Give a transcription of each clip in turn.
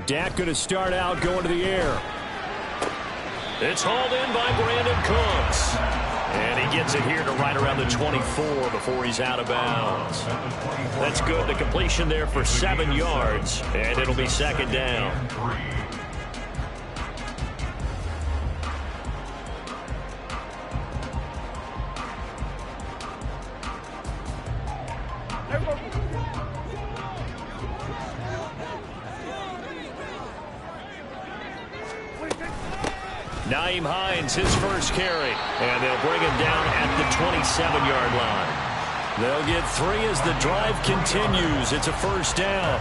Dak going to start out going to the air. It's hauled in by Brandon Cooks. And he gets it here to right around the 24 before he's out of bounds. That's good. The completion there for 7 yards. And it'll be second down. Nyheim Hines, his first carry, and they'll bring him down at the 27-yard line. They'll get 3 as the drive continues. It's a first down.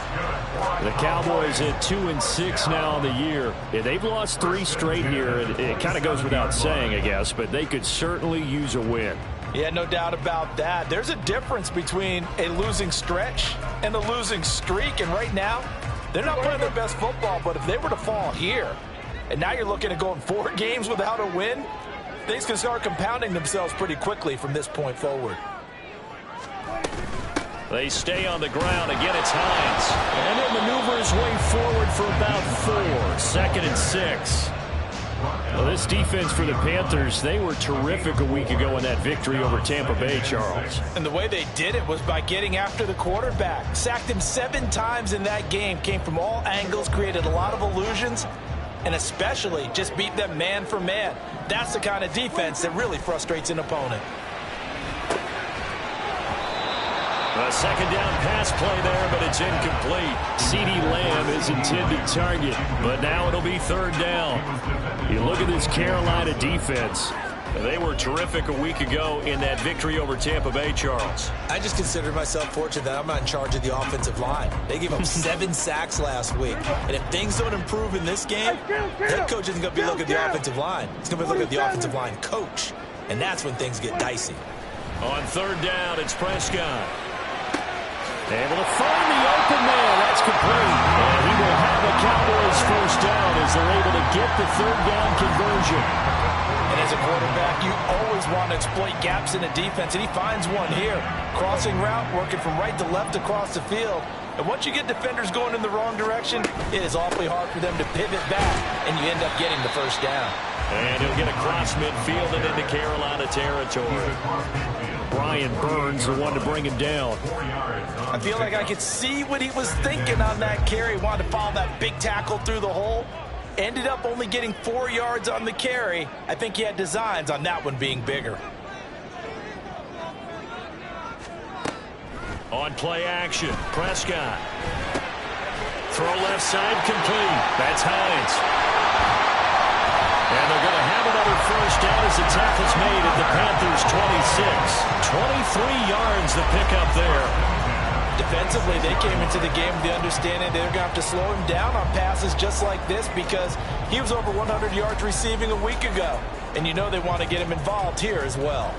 The Cowboys at 2-6 now on the year. Yeah, they've lost 3 straight here. It kind of goes without saying, I guess, but they could certainly use a win. Yeah, no doubt about that. There's a difference between a losing stretch and a losing streak, and right now, they're not playing their best football, but if they were to fall here, and now you're looking at going 4 games without a win, things can start compounding themselves pretty quickly from this point forward. They stay on the ground. Again, it's Hines. And he'll maneuver his way forward for about 4. Second and 6. Well, this defense for the Panthers, they were terrific a week ago in that victory over Tampa Bay, Charles. And the way they did it was by getting after the quarterback. Sacked him 7 times in that game. Came from all angles, created a lot of illusions, and especially just beat them man for man. That's the kind of defense that really frustrates an opponent. A second down pass play there, but it's incomplete. CeeDee Lamb is intended target, but now it'll be third down. You look at this Carolina defense. They were terrific a week ago in that victory over Tampa Bay, Charles. I just consider myself fortunate that I'm not in charge of the offensive line. They gave up 7 sacks last week. And if things don't improve in this game, head coach isn't going to be looking at the offensive line. He's going to be looking at the offensive line coach. And that's when things get dicey. On third down, it's Prescott. Able to find the open man. That's complete. And he will have a Cowboys first down as they're able to get the third down conversion. And as a quarterback, you always want to exploit gaps in the defense, and he finds one here. Crossing route, working from right to left across the field. And once you get defenders going in the wrong direction, it is awfully hard for them to pivot back, and you end up getting the first down. And he'll get across midfield and into Carolina territory. Brian Burns, the one to bring him down. I feel like I could see what he was thinking on that carry. Wanted to follow that big tackle through the hole. Ended up only getting 4 yards on the carry. I think he had designs on that one being bigger. On play action, Prescott. Throw left side complete. That's Hines. And they're going to have another first down as the tackle's made at the Panthers' 26. 23 yards the pickup there. Defensively, they came into the game with the understanding they're going to have to slow him down on passes just like this because he was over 100 yards receiving a week ago. And you know they want to get him involved here as well.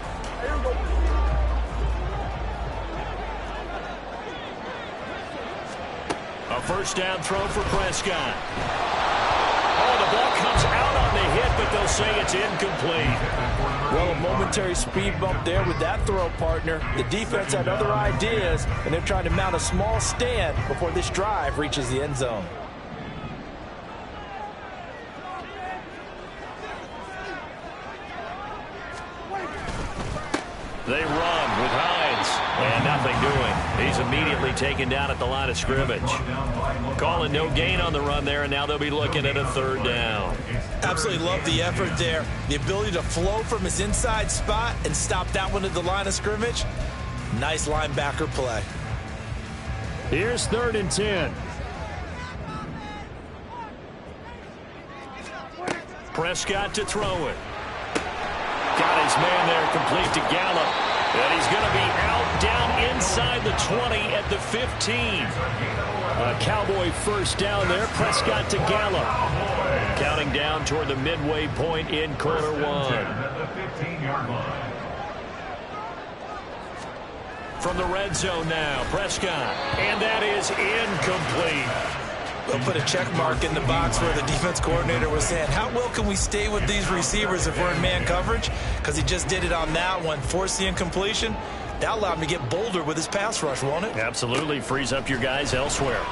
A first down throw for Prescott. Oh, the ball comes out on the hit, but they'll say it's incomplete. Well, a momentary speed bump there with that throw, partner. The defense had other ideas, and they're trying to mount a small stand before this drive reaches the end zone. They run with Hines, and nothing doing. He's immediately taken down at the line of scrimmage. Calling no gain on the run there, and now they'll be looking at a third down. Absolutely love the effort there. The ability to flow from his inside spot and stop that one at the line of scrimmage. Nice linebacker play. Here's 3rd and 10. Prescott to throw it. Got his man there complete to Gallup. And he's going to be out down inside the 20 at the 15. A Cowboy first down there. Prescott to Gallup. Counting down toward the midway point in quarter 1. From the red zone now, Prescott. And that is incomplete. They'll put a check mark in the box where the defense coordinator was saying, how well can we stay with these receivers if we're in man coverage? Because he just did it on that one, forced the incompletion. That'll allow him to get bolder with his pass rush, won't it? Absolutely. Frees up your guys elsewhere.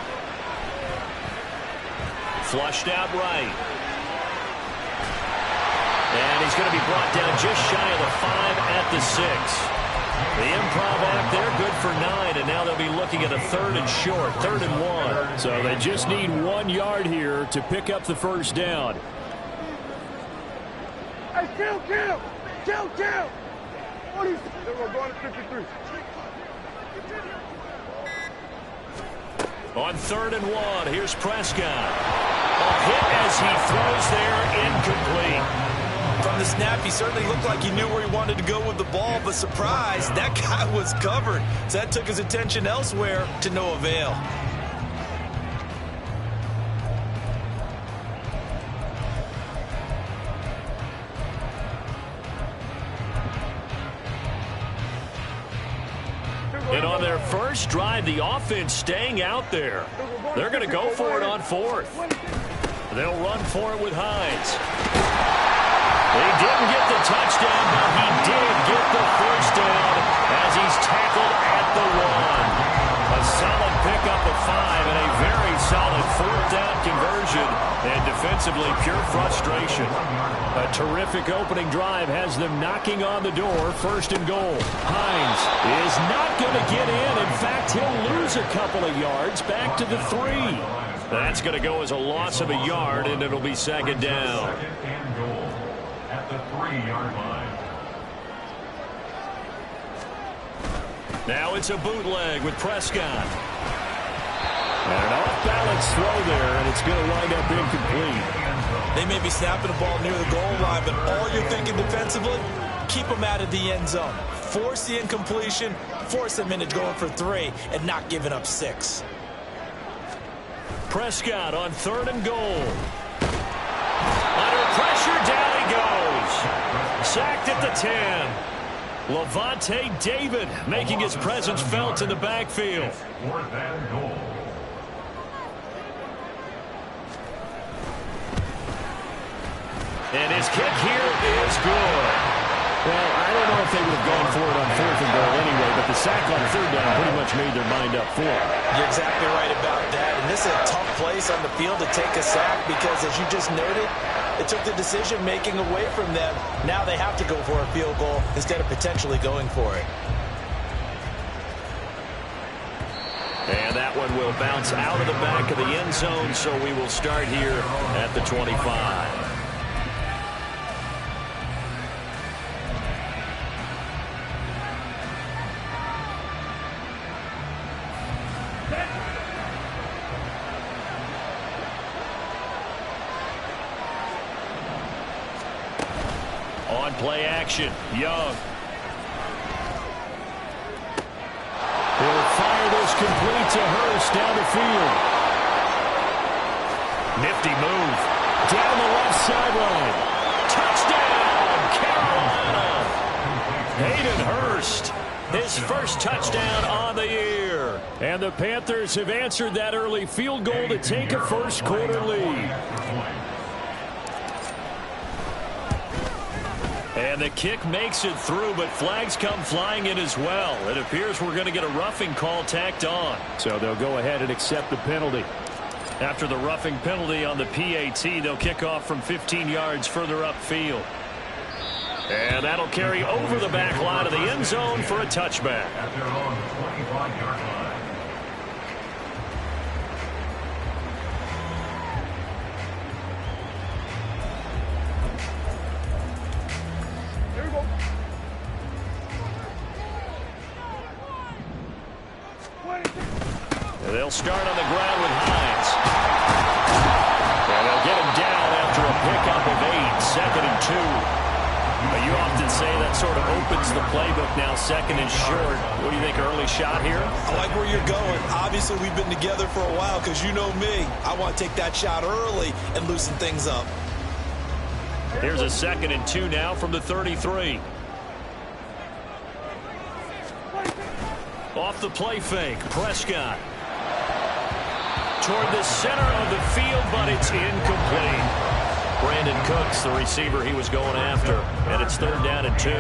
Flushed out right. And he's going to be brought down just shy of the 5 at the 6. The improv act there, good for 9, and now they'll be looking at a 3rd and short, 3rd and 1. So they just need 1 yard here to pick up the first down. Hey, kill! We're going to 53. On 3rd and 1, here's Prescott. A hit as he throws there, incomplete. From the snap, he certainly looked like he knew where he wanted to go with the ball, but surprise, that guy was covered. So that took his attention elsewhere to no avail. And on their first drive, the offense staying out there. They're going to go for it on 4th. They'll run for it with Hines. They didn't get the touchdown, but he did get the first down as he's tackled at the 1. A solid pickup of 5 and a very solid 4th down conversion. And defensively, pure frustration. A terrific opening drive has them knocking on the door. 1st and goal. Hines is not going to get in. In fact, he'll lose a couple of yards back to the 3. That's going to go as a loss of a yard, and it'll be 2nd down. At the 3-yard line. Now it's a bootleg with Prescott. And an off-balance throw there, and it's going to wind up incomplete. They may be snapping the ball near the goal line, but all you're thinking defensively, keep them out of the end zone. Force the incompletion, force them into going for 3, and not giving up 6. Prescott on 3rd and goal. Under pressure, down he goes. Sacked at the 10. Lavonte David making his presence felt in the backfield. 4th and goal. And his kick here is good. Well, I don't know if they would have gone for it on 4th and goal anyway, but the sack on 3rd down pretty much made their mind up for it. You're exactly right about that. And this is a tough place on the field to take a sack because, as you just noted, it took the decision-making away from them. Now they have to go for a field goal instead of potentially going for it. And that one will bounce out of the back of the end zone, so we will start here at the 25. On play action, Young. He'll fire this complete to Hurst down the field. Nifty move. Down the left sideline. Touchdown, Carolina. Hayden Hurst, his first touchdown on the year. And the Panthers have answered that early field goal to take a first quarter lead. And the kick makes it through, but flags come flying in as well. It appears we're going to get a roughing call tacked on. So they'll go ahead and accept the penalty. After the roughing penalty on the PAT, they'll kick off from 15 yards further upfield. And that'll carry over the back line of the end zone for a touchback. At their own 25-yard line. They'll start on the ground with Hines. And they'll get him down after a pickup of 8, 2nd and 2. You often say that sort of opens the playbook now, 2nd and short. What do you think, early shot here? I like where you're going. Obviously, we've been together for a while because you know me. I want to take that shot early and loosen things up. Here's a 2nd and 2 now from the 33. Off the play fake, Prescott. Toward the center of the field, but it's incomplete. Brandon Cooks, the receiver he was going after, and it's 3rd down and 2.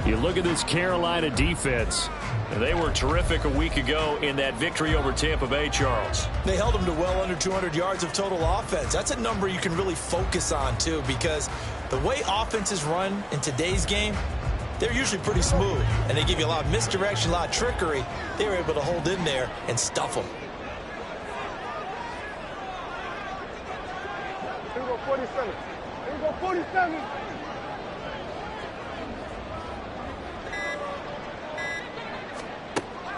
You look at this Carolina defense. They were terrific a week ago in that victory over Tampa Bay, Charles. They held them to well under 200 yards of total offense. That's a number you can really focus on, too, because the way offenses run in today's game, they're usually pretty smooth, and they give you a lot of misdirection, a lot of trickery. They were able to hold in there and stuff them. Here we go, 47. Here we go, 47.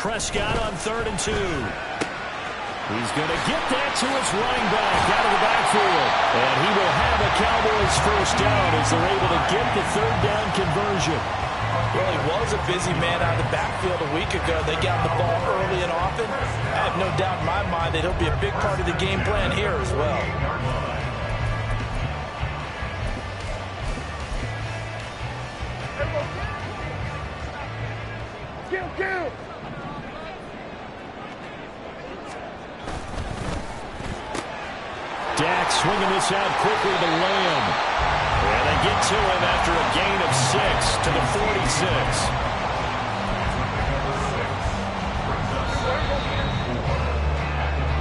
Prescott on 3rd and 2. He's going to get that to his running back out of the backfield. And he will have a Cowboys first down as they're able to get the 3rd down conversion. Well, he was a busy man out of the backfield a week ago. They got the ball early and often. I have no doubt in my mind that he'll be a big part of the game plan here as well. Kill. Dak swinging this out quickly to Lamb. And they get to him after a gain of 6 to the 46.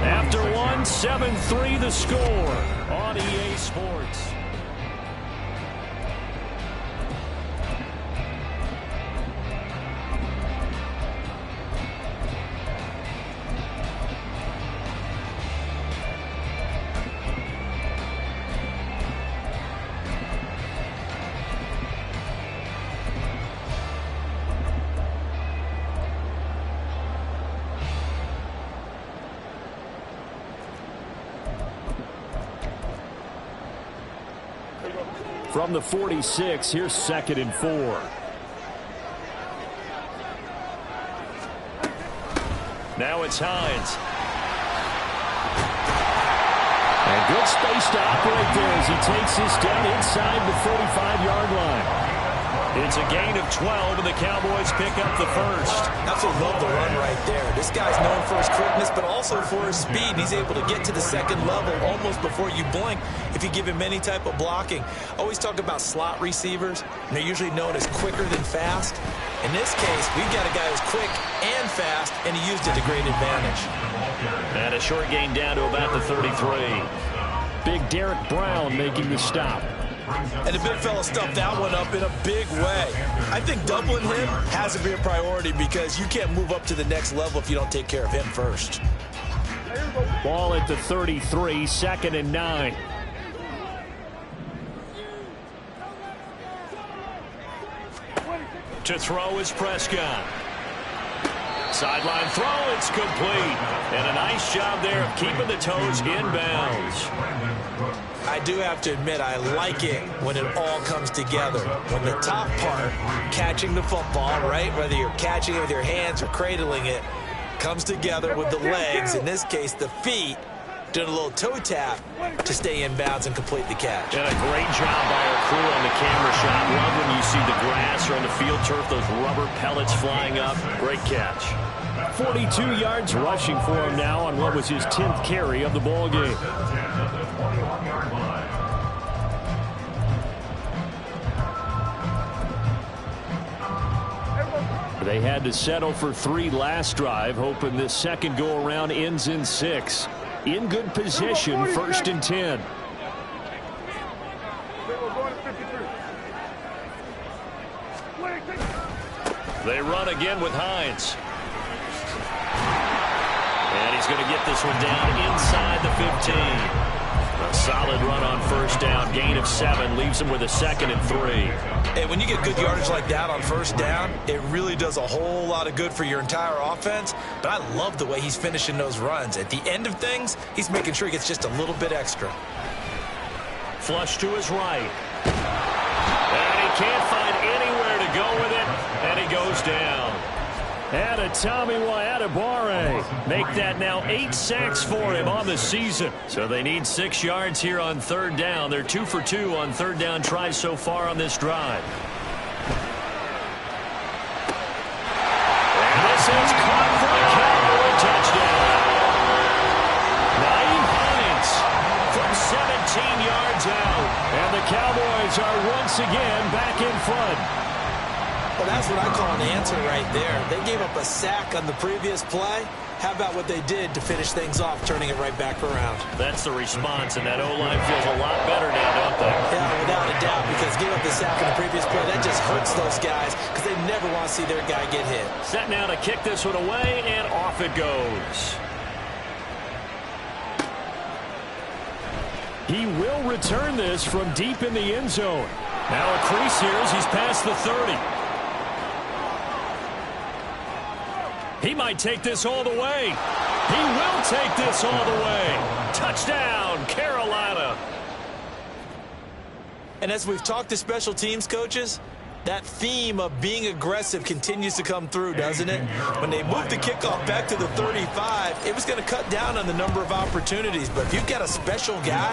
After one, 7-3 the score on EA Sports. From the 46, here's 2nd and 4. Now it's Hines. And good space to operate there as he takes this down inside the 45-yard line. It's a gain of 12, and the Cowboys pick up the first. Absolutely love the run right there. This guy's known for his quickness, but also for his speed. He's able to get to the second level almost before you blink if you give him any type of blocking. Always talk about slot receivers, and they're usually known as quicker than fast. In this case, we've got a guy who's quick and fast, and he used it to great advantage. And a short gain down to about the 33. Big Derek Brown making the stop. And the big fella stuffed that one up in a big way. I think doubling him has to be a priority because you can't move up to the next level if you don't take care of him first. Ball at the 33, 2nd and 9. To throw is Prescott. Sideline throw, it's complete. And a nice job there of keeping the toes in bounds. I do have to admit, I like it when it all comes together. When the top part, catching the football, right, whether you're catching it with your hands or cradling it, comes together with the legs, in this case the feet, doing a little toe tap to stay in bounds and complete the catch. And a great job by our crew on the camera shot. Love when you see the grass or on the field turf, those rubber pellets flying up. Great catch. 42 yards rushing for him now on what was his 10th carry of the ball game. They had to settle for 3 last drive, hoping this second go-around ends in 6. In good position, 1st and 10. They run again with Hines. And he's going to get this one down inside the 15. A solid run on 1st down. Gain of 7 leaves him with a 2nd and 3. And when you get good yardage like that on 1st down, it really does a whole lot of good for your entire offense. But I love the way he's finishing those runs. At the end of things, he's making sure he gets just a little bit extra. Flush to his right. And he can't find anywhere to go with it. And he goes down. And a Tommy Adebawore. Make that now 8 sacks for him on the season. So they need 6 yards here on 3rd down. They're 2 for 2 on 3rd down tries so far on this drive. And this is caught for a Cowboy touchdown. Nyheim Hines from 17 yards out. And the Cowboys are once again back in front. Well, that's what I call an answer right there. They gave up a sack on the previous play. How about what they did to finish things off, turning it right back around? That's the response, and that O-line feels a lot better now, don't they? Yeah, without a doubt, because giving up the sack on the previous play, that just hurts those guys because they never want to see their guy get hit. Set now to kick this one away, and off it goes. He will return this from deep in the end zone. Now a crease here as he's past the 30. He might take this all the way. He will take this all the way. Touchdown, Carolina. And as we've talked to special teams coaches, that theme of being aggressive continues to come through, doesn't it? When they moved the kickoff back to the 35, it was going to cut down on the number of opportunities. But if you've got a special guy,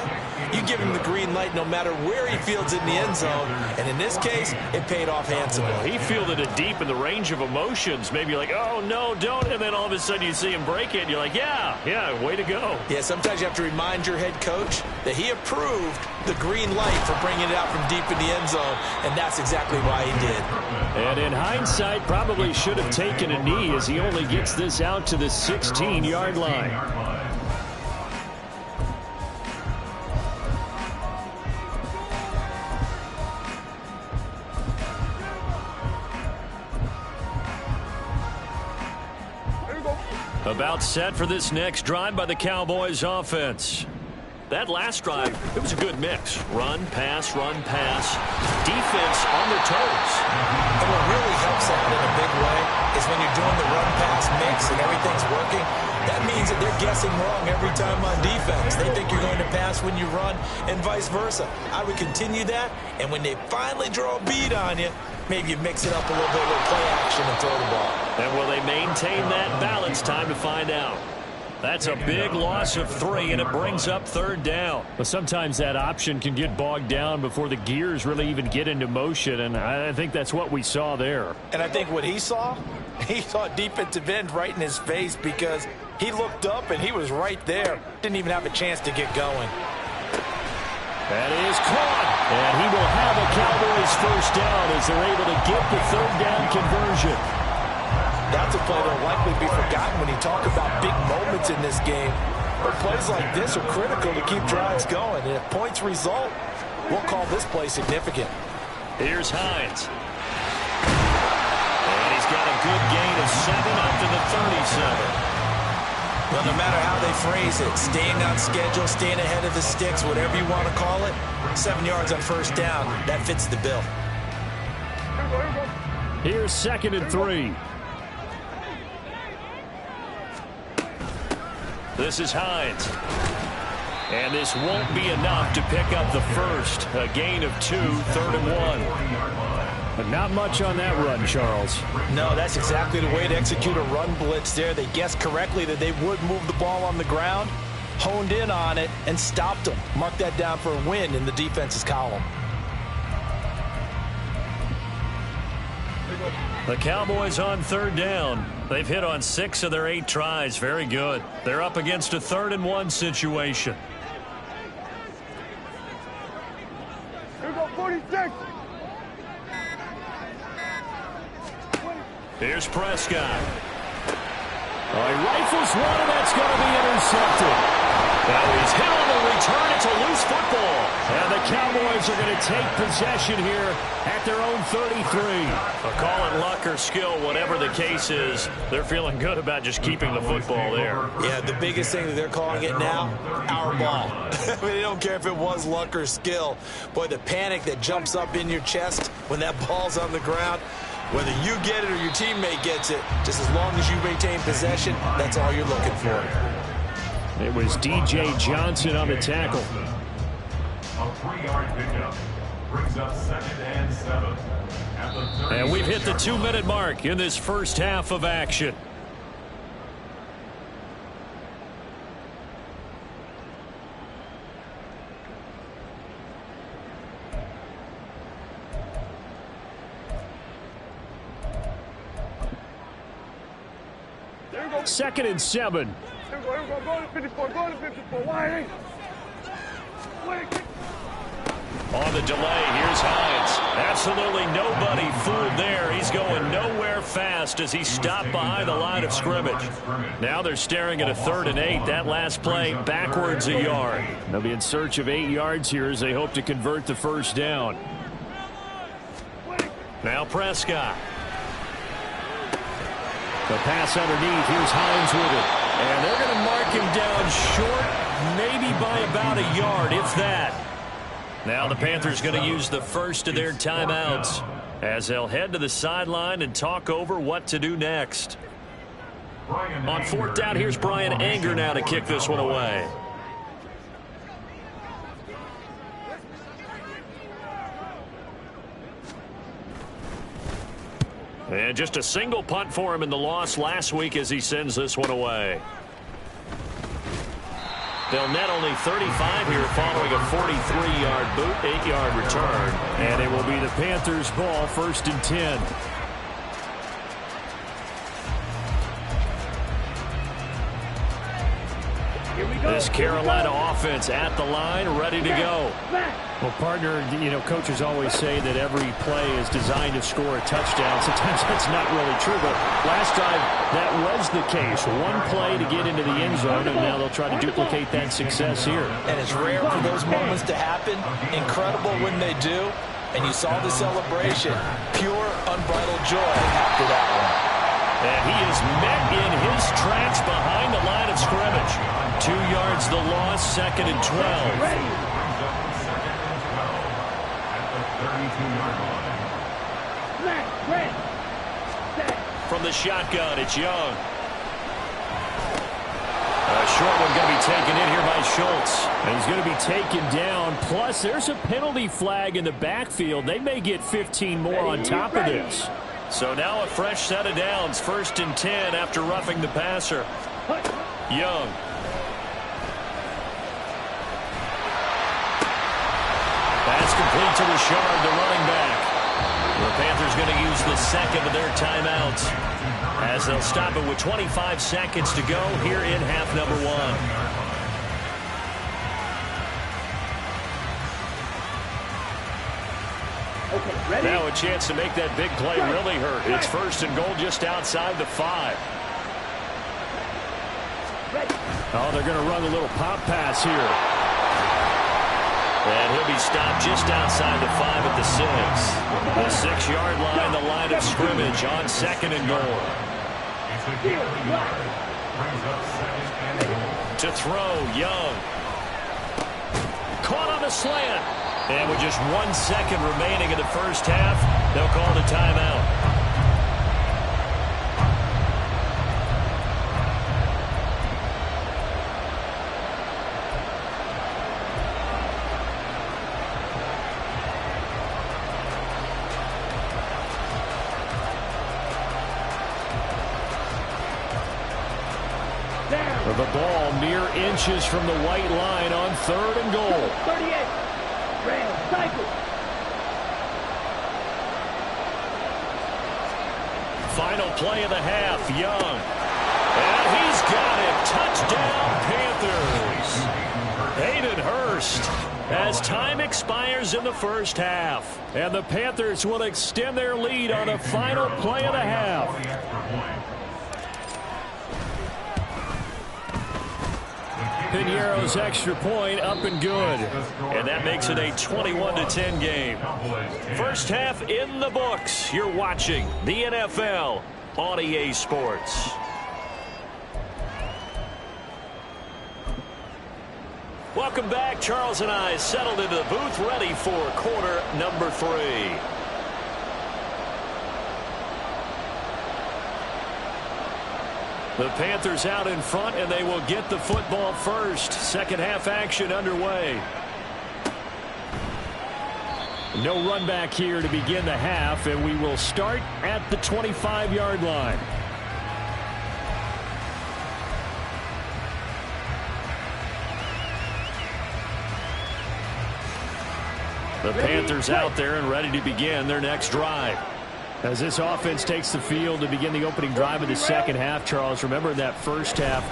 you give him the green light no matter where he fields in the end zone. And in this case, it paid off handsomely. He fielded it deep in the range of emotions. Maybe you're like, oh, no, don't. And then all of a sudden you see him break it, and you're like, yeah, way to go. Yeah, sometimes you have to remind your head coach that he approved the green light for bringing it out from deep in the end zone, and that's exactly why he did. And in hindsight, probably should have taken a knee as he only gets this out to the 16-yard line. About set for this next drive by the Cowboys offense. That last drive, it was a good mix. Run, pass, defense on their toes. And what really helps out in a big way is when you're doing the run-pass mix and everything's working, that means that they're guessing wrong every time on defense. They think you're going to pass when you run and vice versa. I would continue that, and when they finally draw a bead on you, maybe you mix it up a little bit with play action and throw the ball. And will they maintain that balance? Time to find out. That's a big loss of 3, and it brings up third down. But sometimes that option can get bogged down before the gears really even get into motion, and I think that's what we saw there. And I think what he saw defensive end right in his face because he looked up and he was right there. Didn't even have a chance to get going. That is caught, and he will have a Cowboys first down as they're able to get the third down conversion. That's a play that will likely be forgotten when you talk about big moments in this game. But plays like this are critical to keep drives going. And if points result, we'll call this play significant. Here's Hines. And he's got a good gain of 7 up to the 37. Well, no matter how they phrase it, staying on schedule, staying ahead of the sticks, whatever you want to call it, 7 yards on first down, that fits the bill. Here's 2nd and 3. This is Hines. And this won't be enough to pick up the first. A gain of 2, 3rd and 1. But not much on that run, Charles. No, that's exactly the way to execute a run blitz there. They guessed correctly that they would move the ball on the ground, honed in on it, and stopped them. Mark that down for a win in the defense's column. The Cowboys on third down. They've hit on 6 of their 8 tries. Very good. They're up against a 3rd and 1 situation. Here we go, 46. Here's Prescott. He rifles one, and that's going to be intercepted. Now he's hit on the return. It's a loose football. And the Cowboys are going to take possession here at their own 33. Call it luck or skill, whatever the case is, they're feeling good about just keeping the football there. Yeah, the biggest thing that they're calling it now, our ball. I mean, they don't care if it was luck or skill. Boy, the panic that jumps up in your chest when that ball's on the ground, whether you get it or your teammate gets it, just as long as you maintain possession, that's all you're looking for. It was D.J. Johnson on the tackle. A 3-yard pickup brings up 2nd and 7. At the And we've hit the 2-minute mark in this first half of action. Here we go. 2nd and 7. Here we go. Go to 54. Go to 54. Wide. On the delay, here's Hines. Absolutely nobody fooled there. He's going nowhere fast as he stopped behind the line of scrimmage. Now they're staring at a 3rd and 8. That last play backwards a yard. They'll be in search of 8 yards here as they hope to convert the first down. Now Prescott. The pass underneath. Here's Hines with it. And they're going to mark him down short, maybe by about a yard, if that. Now the Panthers going to use the first of their timeouts as they'll head to the sideline and talk over what to do next. On 4th down, here's Bryan Anger now to kick this one away. And just a single punt for him in the loss last week as he sends this one away. They'll net only 35 here following a 43-yard boot, 8-yard return. And it will be the Panthers' ball, 1st and 10. This Carolina offense at the line, ready to go. Well, partner, you know, coaches always say that every play is designed to score a touchdown. Sometimes that's not really true, but last drive that was the case. One play to get into the end zone, and now they'll try to duplicate that success here. And it's rare for those moments to happen. Incredible when they do. And you saw the celebration. Pure, unbridled joy after that one. And he is met in his tracks behind the line of scrimmage. 2 yards the loss, 2nd and 12. From the shotgun, it's Young. A short one going to be taken in here by Schultz. And he's going to be taken down. Plus, there's a penalty flag in the backfield. They may get 15 more on top of this. So now a fresh set of downs. 1st and 10 after roughing the passer. Young. Pass complete to Richard, the running back. The Panthers going to use the 2nd of their timeouts as they'll stop it with 25 seconds to go here in half number 1. Now a chance to make that big play really hurt. It's 1st and goal just outside the 5. Oh, they're going to run a little pop pass here. And he'll be stopped just outside the 5 at the 6. The 6-yard line, the line of scrimmage on 2nd and goal. To throw, Young. Caught on the slant. And with just 1 second remaining in the first half, they'll call the timeout. The ball mere inches from the white line on 3rd and goal. 38. Rams, cycle. Final play of the half, Young. And he's got it. Touchdown, Panthers. Hayden Hurst as time expires in the first half. And the Panthers will extend their lead on the final play of the half. Piñeiro's extra point up and good. And that makes it a 21-10 game. First half in the books. You're watching the NFL on EA Sports. Welcome back. Charles and I settled into the booth ready for quarter number 3. The Panthers out in front, and they will get the football first. Second half action underway. No run back here to begin the half, and we will start at the 25-yard line. The Panthers out there and ready to begin their next drive. As this offense takes the field to begin the opening drive of the second half, Charles, remember in that first half,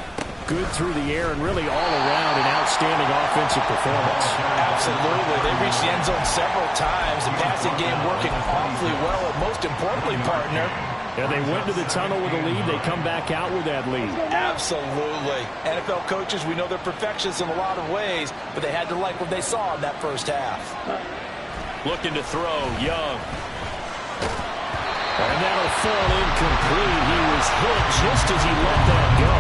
good through the air and really all around an outstanding offensive performance. Absolutely. They reached the end zone several times. The passing game working awfully well, and most importantly, partner, yeah, they went to the tunnel with a lead. They come back out with that lead. Absolutely. NFL coaches, we know they're perfectionists in a lot of ways, but they had to like what they saw in that first half. Looking to throw, Young. And that'll fall incomplete. He was hit just as he let that go.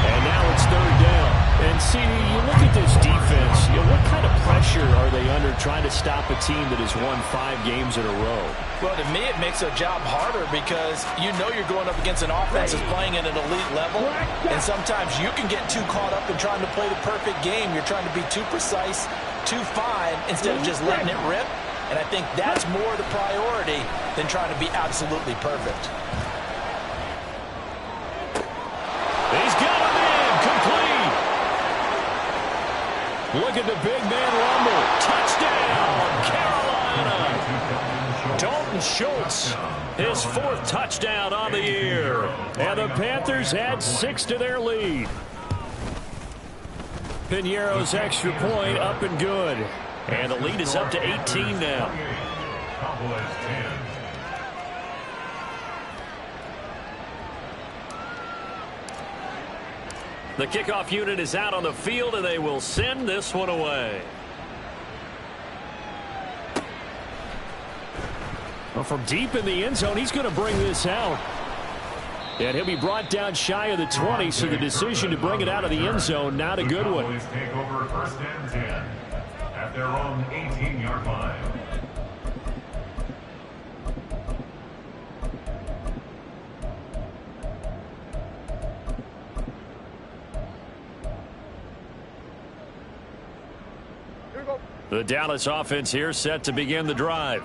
And now it's third down. And see, you look at this defense, what kind of pressure are they under trying to stop a team that has won 5 games in a row? Well, to me, it makes their job harder because you know you're going up against an offense that's playing at an elite level, and sometimes you can get too caught up in trying to play the perfect game. You're trying to be too precise, too fine, instead of just letting it rip. And I think that's more the priority than trying to be absolutely perfect. He's got him in. Complete. Look at the big man rumble. Touchdown, Carolina. Dalton Schultz, his 4th touchdown on the year. And the Panthers add 6 to their lead. Piñeiro's extra point up and good. And the lead is up to 18 now. Cowboys 10. The kickoff unit is out on the field, and they will send this one away. Well, from deep in the end zone, he's going to bring this out. And he'll be brought down shy of the 20, so the decision to bring it out of the end zone, not a good one. Cowboys take over 1st and 10 at their own 18-yard line. The Dallas offense here set to begin the drive.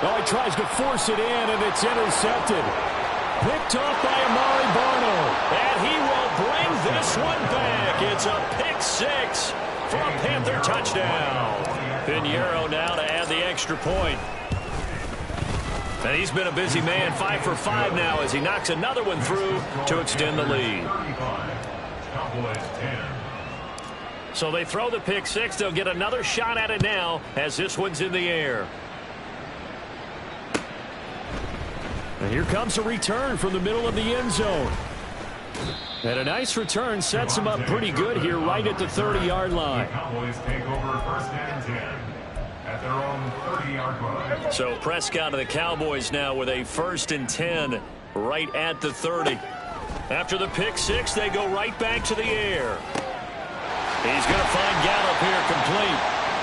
Oh, he tries to force it in, and it's intercepted. Picked off by Amari Barno. And he will bring this one back. It's a pick 6 for a Panther touchdown. Piñeiro now to add the extra point. And he's been a busy man, 5 for 5 now as he knocks another one through to extend the lead. So they throw the pick 6. They'll get another shot at it now as this one's in the air. And here comes a return from the middle of the end zone. And a nice return sets him up pretty good here right at the 30-yard line. Cowboys take over 1st and 10 at their own 30-yard line. So Prescott and the Cowboys now with a 1st and 10 right at the 30. After the pick 6, they go right back to the air. He's going to find Gallup here complete.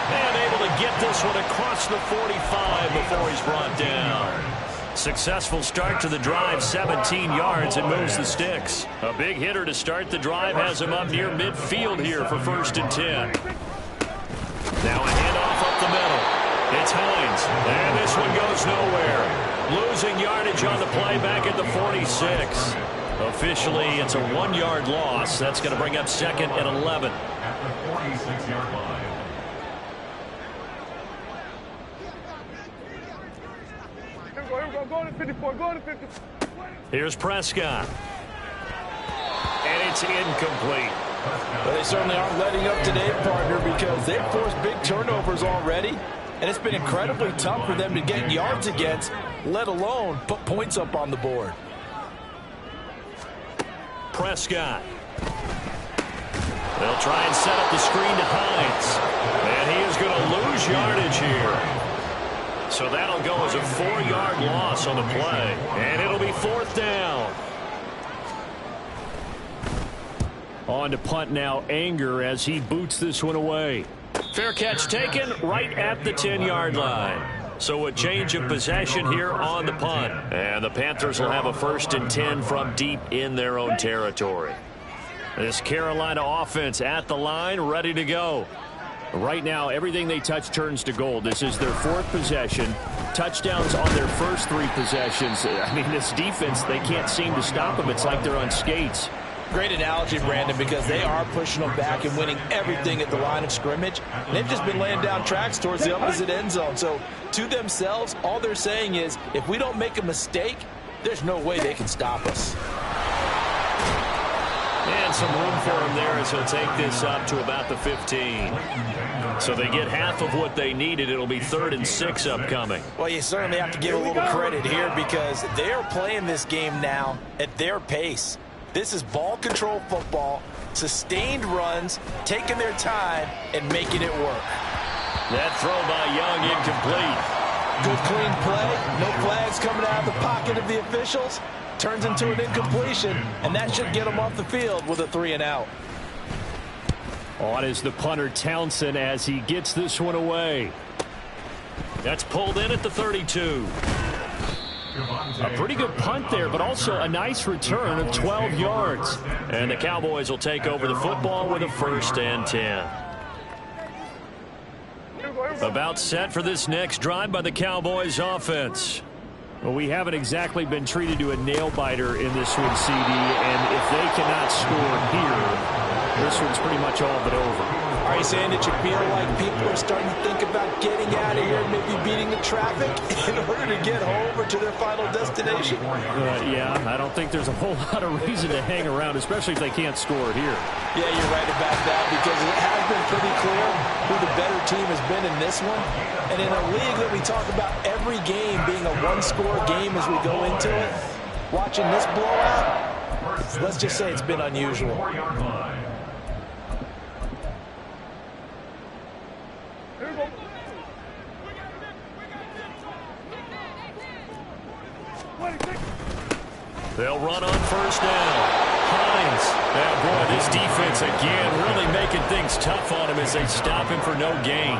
And able to get this one across the 45 before he's brought down. Successful start to the drive, 17 yards, and moves the sticks. A big hitter to start the drive has him up near midfield here for 1st and 10. Now a handoff up the middle. It's Hines, and this one goes nowhere. Losing yardage on the play back at the 46. Officially, it's a 1-yard loss. That's going to bring up 2nd and 11. At the 46-yard line. Go to 54, go to 54. Here's Prescott. And it's incomplete. But they certainly aren't letting up today, partner, because they've forced big turnovers already, and it's been incredibly tough for them to get yards against, let alone put points up on the board. Prescott. They'll try and set up the screen to Hines. And he is going to lose yardage here. So that'll go as a 4-yard loss on the play. And it'll be 4th down. On to punt now, Anger, as he boots this one away. Fair catch taken right at the 10-yard line. So a change of possession here on the punt. And the Panthers will have a 1st and 10 from deep in their own territory. This Carolina offense at the line, ready to go. Right now, everything they touch turns to gold. This is their 4th possession. Touchdowns on their first 3 possessions. I mean, this defense, they can't seem to stop them. It's like they're on skates. Great analogy, Brandon, because they are pushing them back and winning everything at the line of scrimmage. They've just been laying down tracks towards the opposite end zone. So to themselves, all they're saying is, if we don't make a mistake, There's no way they can stop us. And some room for him there as he'll take this up to about the 15. So they get half of what they needed. It'll be 3rd and 6 upcoming. Well, you certainly have to give a little credit here because they're playing this game now at their pace. This is ball control football, sustained runs, taking their time, and making it work. That throw by Young incomplete. Good clean play. No flags coming out of the pocket of the officials. Turns into an incompletion, and that should get them off the field with a 3-and-out. On is the punter Townsend as he gets this one away. That's pulled in at the 32. A pretty good punt there, but also a nice return of 12 yards. And the Cowboys will take over the football with a 1st and 10. About set for this next drive by the Cowboys offense. Well, we haven't exactly been treated to a nail-biter in this one, CD, and if they cannot score here, this one's pretty much all but over. Are you saying that you feel like people are starting to think about getting out of here and maybe beating the traffic in order to get home or to their final destination? Yeah, I don't think there's a whole lot of reason to hang around, especially if they can't score here. Yeah, you're right about that because it has been pretty clear who the better team has been in this one. And in a league that we talk about every game being a one-score game as we go into it, watching this blowout, let's just say it's been unusual. They'll run on 1st down. Hines. Now, boy, this defense again really making things tough on him as they stop him for no gain.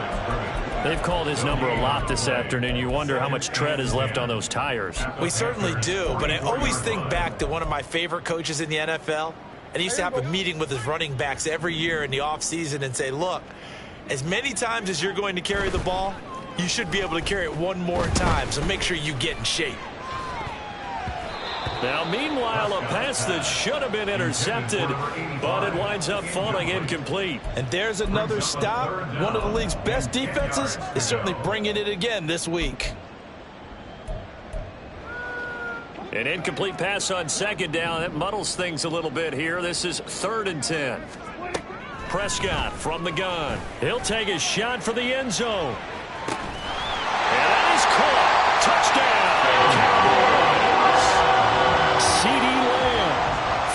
They've called his number a lot this afternoon. You wonder how much tread is left on those tires. We certainly do, but I always think back to one of my favorite coaches in the NFL, and he used to have a meeting with his running backs every year in the offseason and say, look, as many times as you're going to carry the ball, you should be able to carry it one more time, so make sure you get in shape. Now, meanwhile, a pass that should have been intercepted, but it winds up falling incomplete. And there's another stop. One of the league's best defenses is certainly bringing it again this week. An incomplete pass on 2nd down. That muddles things a little bit here. This is 3rd and 10. Prescott from the gun. He'll take a shot for the end zone. And that is caught. Touchdown, Cowboys. CeeDee Lamb,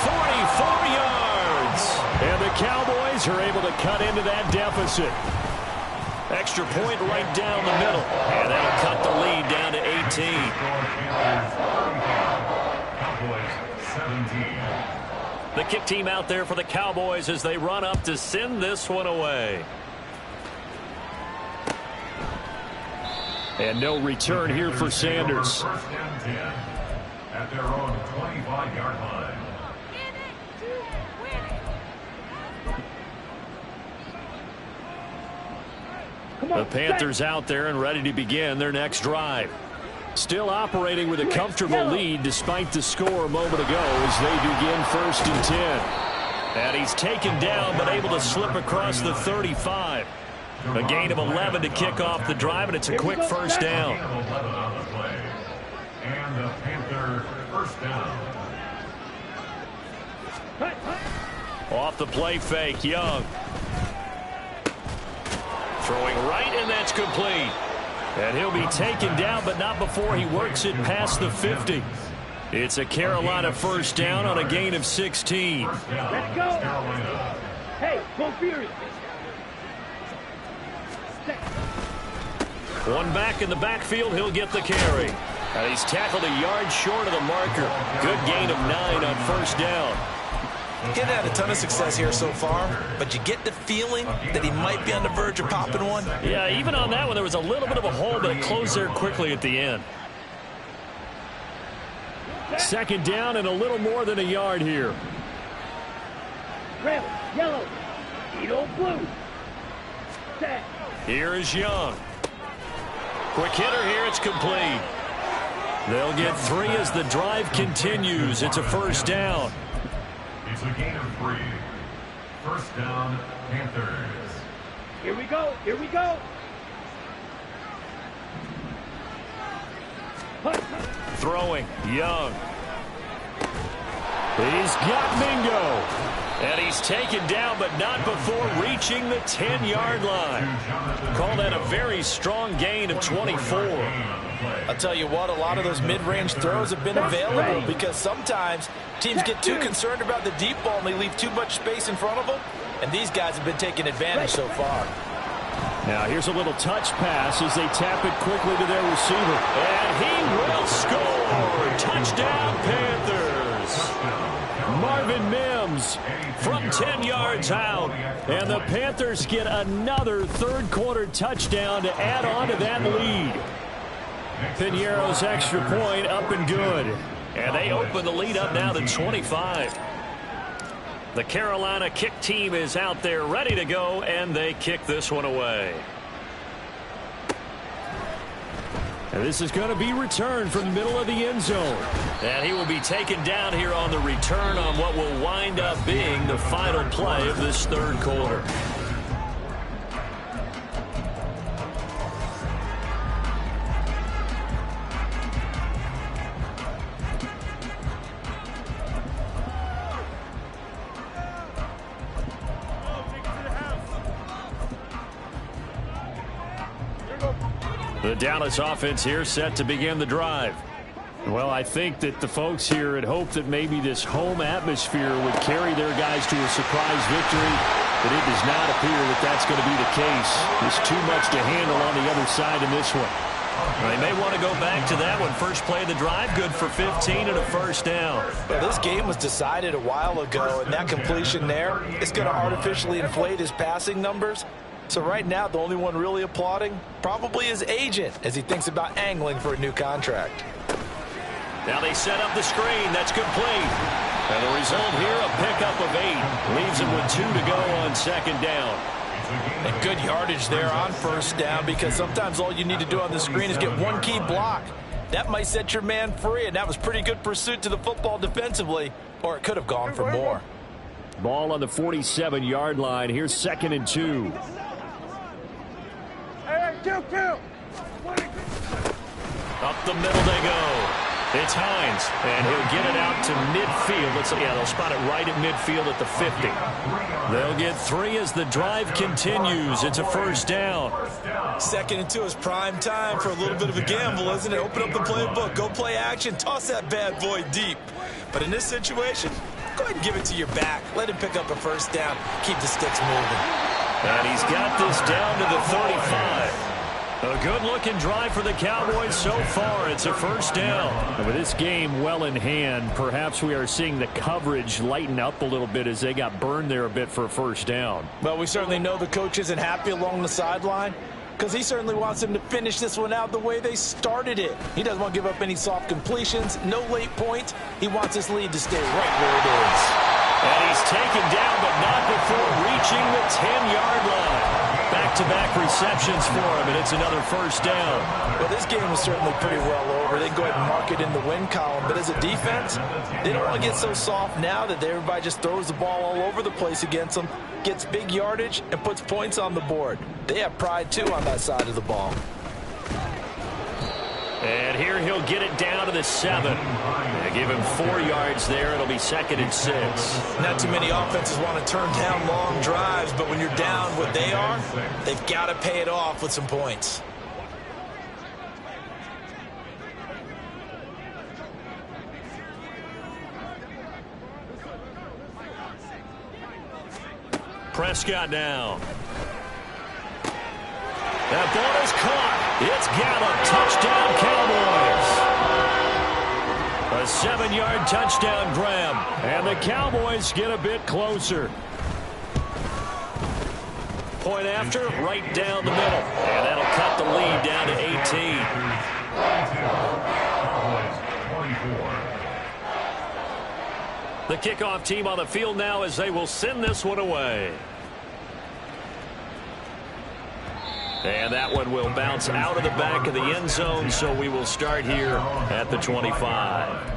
44 yards. And the Cowboys are able to cut into that deficit. Extra point right down the middle. And that'll cut the lead down to 18. Cowboys 17. The kick team out there for the Cowboys as they run up to send this one away. And no return here for Sanders. 1st and 10 at their own 25-yard line. The Panthers out there and ready to begin their next drive. Still operating with a comfortable lead despite the score a moment ago as they begin 1st and 10. And he's taken down but able to slip across the 35. A gain of 11 to kick off the drive, and it's a quick 1st down. And the Panther 1st down. Off the play fake, Young. Throwing right, and that's complete. And he'll be taken down, but not before he works it past the 50. It's a Carolina 1st down on a gain of 16. Let's go. Hey, go Furious. One back in the backfield, he'll get the carry. And he's tackled a yard short of the marker. Good gain of 9 on 1st down. He hasn't had a ton of success here so far, but you get the feeling that he might be on the verge of popping one. Yeah, even on that one, there was a little bit of a hole, but it closed there quickly at the end. 2nd down and a little more than a yard here. Red, yellow, Edo blue. Set. Here is Young. Quick hitter here, it's complete. They'll get 3 as the drive continues. It's a 1st down. It's a gain of 3. 1st down, Panthers. Here we go. Here we go. throwing. Young. He's got Mingo. And he's taken down, but not before reaching the 10-yard line. Call that a very strong gain of 24. I'll tell you what, a lot of those mid-range throws have been available because sometimes teams get too concerned about the deep ball and they leave too much space in front of them, and these guys have been taking advantage so far. Now here's a little touch pass as they tap it quickly to their receiver. And he will score! Touchdown, Panthers! Marvin Mims from 10 yards out. And the Panthers get another third-quarter touchdown to add on to that lead. Piñeiro's extra point up and good. And they open the lead up now to 25. The Carolina kick team is out there ready to go, and they kick this one away. And this is going to be returned from the middle of the end zone. And he will be taken down here on the return on what will wind up being the final play of this third quarter. The Dallas offense here set to begin the drive. Well, I think that the folks here had hoped that maybe this home atmosphere would carry their guys to a surprise victory, but it does not appear that that's going to be the case. There's too much to handle on the other side in this one. They may want to go back to that one. First play of the drive, good for 15 and a first down. Well, this game was decided a while ago, and that completion there is going to artificially inflate his passing numbers. So right now, the only one really applauding probably his agent as he thinks about angling for a new contract. Now they set up the screen. That's complete. And the result here, a pickup of 8. Leaves him with 2 to go on second down. And good yardage there on first down because sometimes all you need to do on the screen is get one key block. That might set your man free, and that was pretty good pursuit to the football defensively, or it could have gone for more. Ball on the 47-yard line. Here's 2nd and 2. Up the middle they go. It's Hines, and he'll get it out to midfield. They'll spot it right at midfield at the 50. They'll get 3 as the drive continues. It's a first down. 2nd and 2 is prime time for a little bit of a gamble, isn't it? Open up the playbook, go play action, toss that bad boy deep. But in this situation, go ahead and give it to your back. Let him pick up a first down. Keep the sticks moving. And he's got this down to the 35. A good-looking drive for the Cowboys so far. It's a first down. And with this game well in hand, perhaps we are seeing the coverage lighten up a little bit as they got burned there a bit for a first down. Well, we certainly know the coach isn't happy along the sideline because he certainly wants them to finish this one out the way they started it. He doesn't want to give up any soft completions, no late points. He wants his lead to stay right where it is. And he's taken down, but not before reaching the 10-yard line. Back-to-back receptions for him, and it's another first down. Well, this game was certainly pretty well over. They can go ahead and mark it in the win column. But as a defense, they don't want to get so soft now that everybody just throws the ball all over the place against them, gets big yardage, and puts points on the board. They have pride, too, on that side of the ball. And here he'll get it down to the 7. They give him 4 yards there. It'll be 2nd and 6. Not too many offenses want to turn down long drives, but when you're down what they are, they've got to pay it off with some points. Prescott now. That ball is caught. It's Gallup. Touchdown, Cowboys. A 7-yard touchdown grab. And the Cowboys get a bit closer. Point after, right down the middle. And that'll cut the lead down to 18. The kickoff team on the field now as they will send this one away. And that one will bounce out of the back of the end zone, so we will start here at the 25.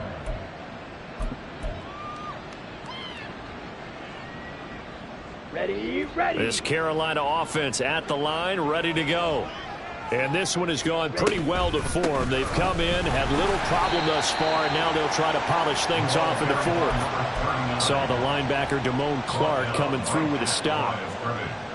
Ready. This Carolina offense at the line, ready to go. And this one has gone pretty well to form. They've come in, had little problem thus far, and now they'll try to polish things off in the fourth. Saw the linebacker Damone Clark coming through with a stop.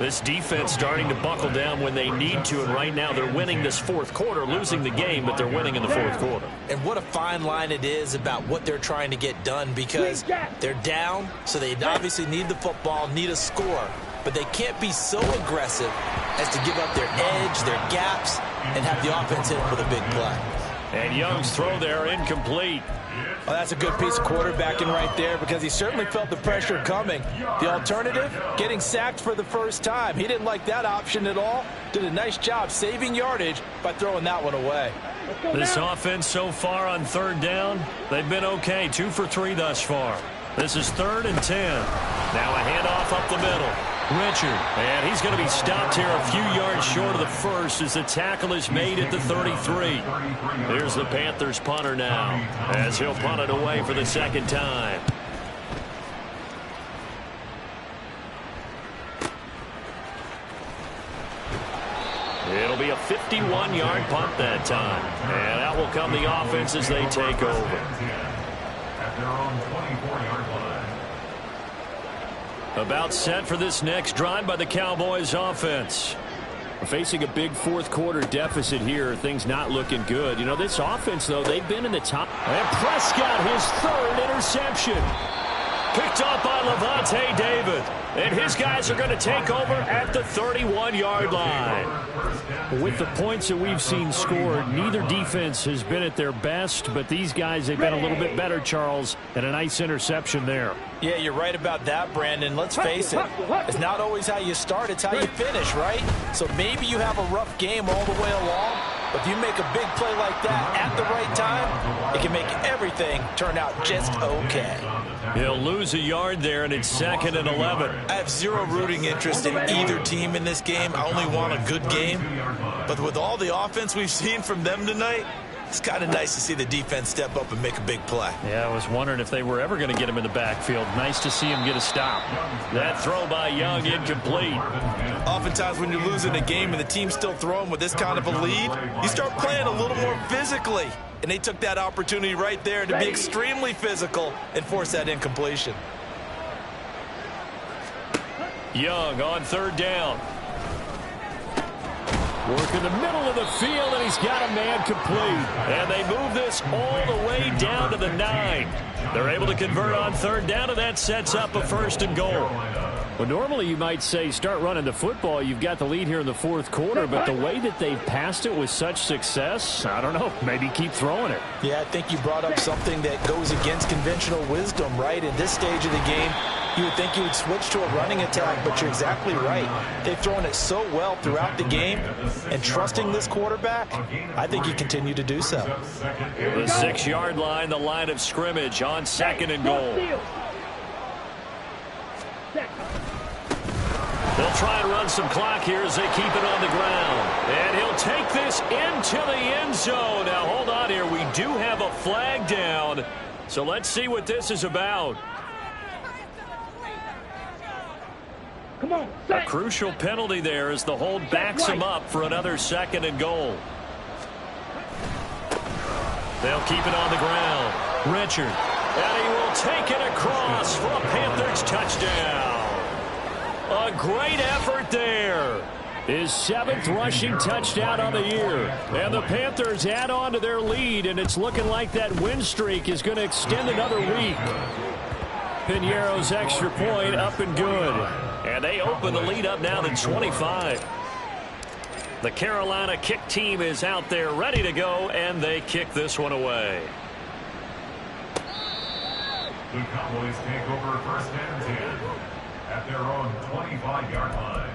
This defense starting to buckle down when they need to, and right now they're winning this fourth quarter, losing the game, but they're winning in the fourth quarter. And what a fine line it is about what they're trying to get done, because they're down, so they obviously need the football, need a score, but they can't be so aggressive as to give up their edge, their gaps, and have the offense hit them with a big play. And Young's throw there incomplete. Well, that's a good piece of quarterbacking right there, because he certainly felt the pressure coming. The alternative, getting sacked for the first time. He didn't like that option at all. Did a nice job saving yardage by throwing that one away. This offense so far on third down, they've been okay. 2 for 3 thus far. This is 3rd and 10. Now a handoff up the middle. Richard, and he's going to be stopped here a few yards short of the first as the tackle is made at the 33. Here's the Panthers punter now as he'll punt it away for the second time. It'll be a 51-yard punt that time. And out will come the offense as they take over. At their own 24-yard line. About set for this next drive by the Cowboys offense. We're facing a big fourth quarter deficit here. Things not looking good. You know, this offense, though, they've been in the top. And Prescott, his 3rd interception. Picked up by Lavonte David. And his guys are going to take over at the 31-yard line. With the points that we've seen scored, neither defense has been at their best, but these guys, they've been a little bit better, Charles, and a nice interception there. Yeah, you're right about that, Brandon. Let's face it, it's not always how you start, it's how you finish, right? So maybe you have a rough game all the way along, but if you make a big play like that at the right time, it can make everything turn out just okay. He'll lose a yard there, and it's 2nd and 11. I have zero rooting interest in either team in this game. I only want a good game. But with all the offense we've seen from them tonight, it's kind of nice to see the defense step up and make a big play. Yeah, I was wondering if they were ever going to get him in the backfield. Nice to see him get a stop. That throw by Young incomplete. Oftentimes when you're losing a game and the team's still throwing with this kind of a lead, you start playing a little more physically. And they took that opportunity right there to be extremely physical and force that incompletion. Young on 3rd down. Work in the middle of the field, and he's got a man complete. And they move this all the way down to the 9. They're able to convert on 3rd down, and that sets up a 1st and goal. Well, normally you might say start running the football. You've got the lead here in the fourth quarter, but the way that they've passed it with such success, I don't know, maybe keep throwing it. Yeah, I think you brought up something that goes against conventional wisdom, right? In this stage of the game, you would think you would switch to a running attack, but you're exactly right. They've thrown it so well throughout the game, and trusting this quarterback, I think you continue to do so. The 6-yard line, the line of scrimmage on 2nd and goal. They'll try and run some clock here as they keep it on the ground. And he'll take this into the end zone. Now, hold on here. We do have a flag down. So let's see what this is about. Come on, a crucial penalty there as the hold backs him up for another 2nd and goal. They'll keep it on the ground. Richard. And he will take it across for a Panthers touchdown. A great effort there. His 7th rushing touchdown on the year. And the Panthers add on to their lead, and it's looking like that win streak is going to extend another week. Piñeiro's extra point up and good. And they open the lead up now to 25. The Carolina kick team is out there ready to go, and they kick this one away. The Cowboys take over 1st and 10 at their own 25-yard line.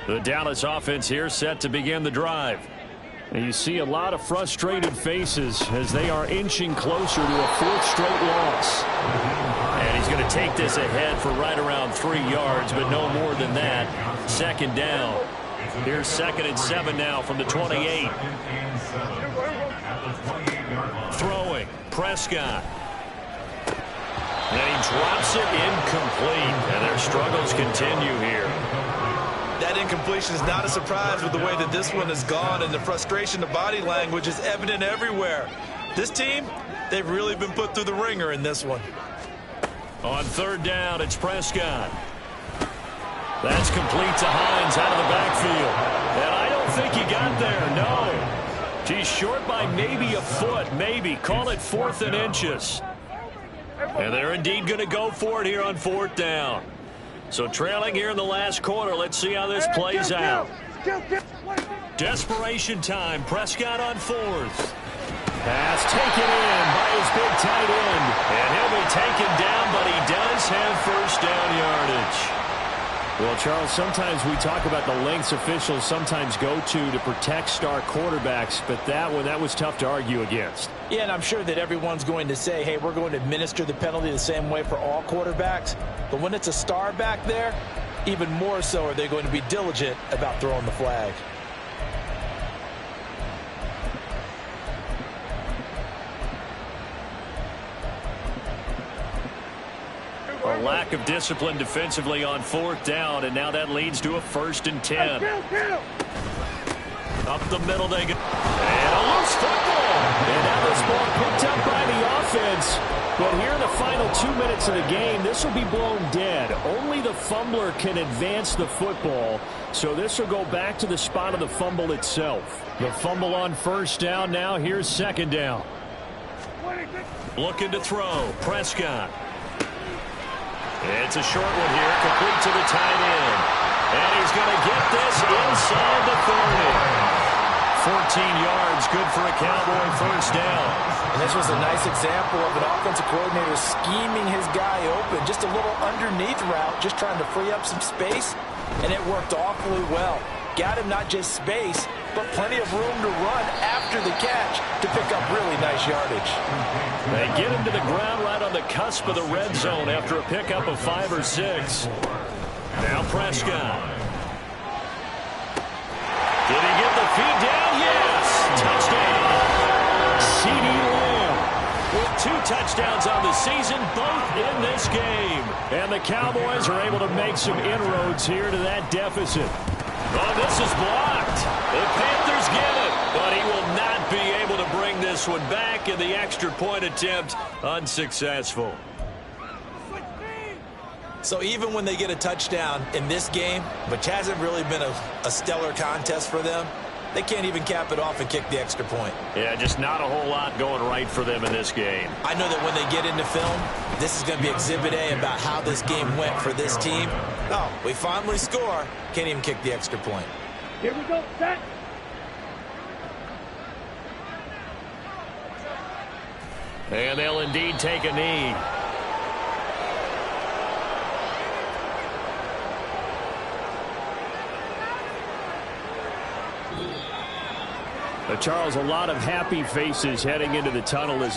The Dallas offense here set to begin the drive. And you see a lot of frustrated faces as they are inching closer to a 4th straight loss. And he's going to take this ahead for right around 3 yards, but no more than that. 2nd down. Here's 2nd and 7 now from the 28. Throwing, Prescott. And he drops it incomplete. And their struggles continue here. That incompletion is not a surprise with the way that this one has gone, and the frustration, the body language is evident everywhere. This team, they've really been put through the ringer in this one. On third down, it's Prescott. That's complete to Hines out of the backfield. And I don't think he got there, no. He's short by maybe a foot, maybe. Call it 4th and inches. And they're indeed going to go for it here on 4th down. So trailing here in the last quarter, let's see how this plays out. Desperation time, Prescott on 4th. Pass taken in by his big tight end. And he'll be taken down, but he does have first down yardage. Well, Charles, sometimes we talk about the lengths officials sometimes go to protect star quarterbacks, but that one, that was tough to argue against. Yeah, and I'm sure that everyone's going to say, hey, we're going to administer the penalty the same way for all quarterbacks. But when it's a star back there, even more so are they going to be diligent about throwing the flag. A lack of discipline defensively on 4th down, and now that leads to a 1st and 10. Up the middle they go. And a loose football. And now this ball picked up by the offense. But here in the final 2 minutes of the game, this will be blown dead. Only the fumbler can advance the football, so this will go back to the spot of the fumble itself. The fumble on 1st down now. Here's 2nd down. Looking to throw. Prescott. It's a short one here, complete to the tight end. And he's going to get this inside the 30. 14 yards, good for a Cowboy 1st down. And this was a nice example of an offensive coordinator scheming his guy open. Just a little underneath route, just trying to free up some space, and it worked awfully well. Got him not just space, but plenty of room to run after the catch to pick up really nice yardage. They get him to the ground right on the cusp of the red zone after a pickup of 5 or 6. Now Prescott. Did he get the feed down? Yes! Touchdown! CeeDee Lamb with 2 touchdowns on the season, both in this game. And the Cowboys are able to make some inroads here to that deficit. Oh, this is blocked. The Panthers get it, but he will not be able to bring this one back, and the extra point attempt unsuccessful. So even when they get a touchdown in this game, which hasn't really been a stellar contest for them, they can't even cap it off and kick the extra point. Yeah, just not a whole lot going right for them in this game. I know that when they get into film, this is going to be Exhibit A about how this game went for this team. Oh, we finally score. Can't even kick the extra point. Here we go, set. And they'll indeed take a knee. Charles, a lot of happy faces heading into the tunnel as